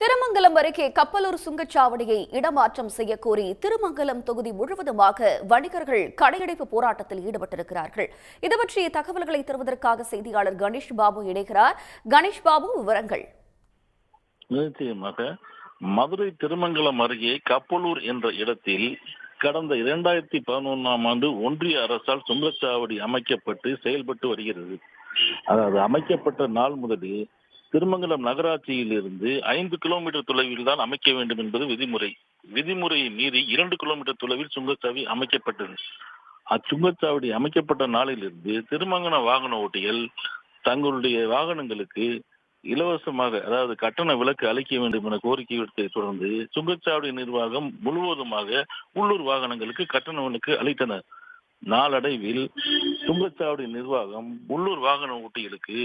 திருமங்கலம் அருகே கப்பலூர் சுங்கச்சாவடியை இடமாற்றம் செய்யக்கோரி திருமங்கலம் தொகுதி முழுவதுமாக வணிகர்கள் கடையடைப்பு போராட்டத்தில் ஈடுபட்டிருக்கிறார்கள். இது பற்றிய தகவல்களை தருவதற்காக செய்தியாளர் கணேஷ் பாபு இணைகிறார். கணேஷ் பாபு, விவரங்கள். நிச்சயமாக மதுரை திருமங்கலம் அருகே கப்பலூர் என்ற இடத்தில் கடந்த 2011ஆம் ஆண்டு ஒன்றிய அரசால் சுங்கச்சாவடி அமைக்கப்பட்டு செயல்பட்டு வருகிறது. அதாவது அமைக்கப்பட்ட நாள் முதலே திருமங்கலம் நகராட்சியில் இருந்து 5 கிலோமீட்டர் தொலைவில் தான் அமைக்க வேண்டும் என்பது விதிமுறையை மீறி 2 கிலோமீட்டர் தொலைவில் சுங்கச்சாவடி அமைக்கப்பட்டது. அச்சுங்கச்சாவடி அமைக்கப்பட்ட நாளிலிருந்து திருமங்கலம் வாகன ஓட்டிகள் தங்களுடைய வாகனங்களுக்கு இலவசமாக, அதாவது கட்டண விலக்கு அளிக்க வேண்டும் என கோரிக்கை விடுத்ததை தொடர்ந்து சுங்கச்சாவடி நிர்வாகம் முழுவதுமாக உள்ளூர் வாகனங்களுக்கு கட்டண விலக்கு அளித்தனர். நாளடைவில் சுங்கச்சாவடி நிர்வாகம் உள்ளூர் வாகன ஓட்டிகளுக்கு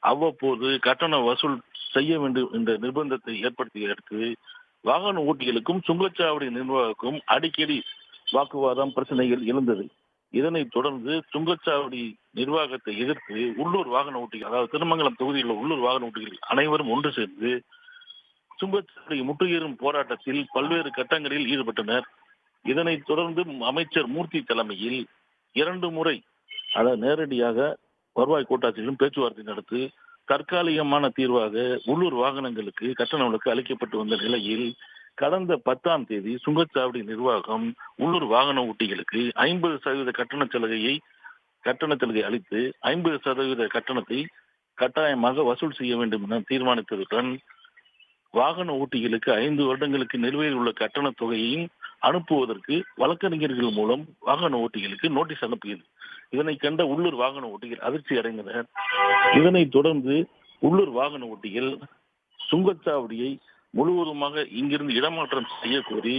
அவ்வப்போது கட்டண வசூல் செய்ய வேண்டும் என்ற நிர்பந்தத்தை ஏற்படுத்திய அடுத்து வாகன ஓட்டிகளுக்கும் சுங்கச்சாவடி நிர்வாகக்கும் அடிக்கடி வாக்குவாதம், பிரச்சனைகள் எழுந்தது. இதனைத் தொடர்ந்து சுங்கச்சாவடி நிர்வாகத்தை எதிர்த்து உள்ளூர் வாகன ஓட்டிகள், அதாவது திருமங்கலம் தொகுதியில் உள்ள உள்ளூர் வாகன ஓட்டிகள் அனைவரும் ஒன்று சேர்ந்து சுங்கச்சாவடி முற்றுகையிடும் போராட்டத்தில் பல்வேறு கட்டங்களில் ஈடுபட்டனர். இதனைத் தொடர்ந்து அமைச்சர் மூர்த்தி தலைமையில் 2 முறை, அதாவது நேரடியாக வருவாய் கோட்டாட்சியிலும் பேச்சுவார்த்தை நடத்தி தற்காலிகமான தீர்வாக உள்ளூர் வாகனங்களுக்கு கட்டண விலக்கு அளிக்கப்பட்டு வந்த நிலையில் கடந்த 10ஆம் தேதி சுங்கச்சாவடி நிர்வாகம் உள்ளூர் வாகன ஓட்டிகளுக்கு 50% கட்டண சலுகை அளித்து 50% கட்டணத்தை கட்டாயமாக வசூல் செய்ய வேண்டும் என தீர்மானித்ததுடன் வாகன ஓட்டிகளுக்கு 5 வருடங்களுக்கு நிலுவையில் உள்ள கட்டண தொகையையும் அனுப்புவதற்கு வழக்கறிஞர்கள் மூலம் வாகன ஓட்டிகளுக்கு நோட்டீஸ் அனுப்பியது. இதனை கண்ட உள்ளூர் வாகன ஓட்டிகள் அதிர்ச்சி அடைந்தனர். இதனைத் தொடர்ந்து உள்ளூர் வாகன ஓட்டிகள் சுங்கச்சாவடியை முழுவதுமாக இங்கிருந்து இடமாற்றம் செய்ய கோரி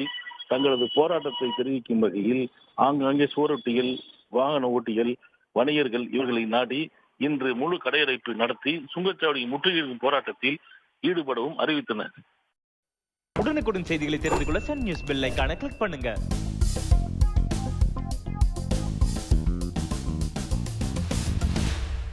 தங்களது போராட்டத்தை தெரிவிக்கும் வகையில் ஆங்காங்கே சுவரொட்டிகள், வாகன ஓட்டிகள், வணிகர்கள் இவர்களை நாடி இன்று முழு கடையடைப்பு நடத்தி சுங்கச்சாவடியை முற்றுகையிடும் போராட்டத்தில் ஈடுபடவும் அறிவித்தனர். உடனுக்குடன் செய்திகளை தெரிந்து கொள்ள சன் நியூஸ் பெல் ஐகானை கிளிக் பண்ணுங்க.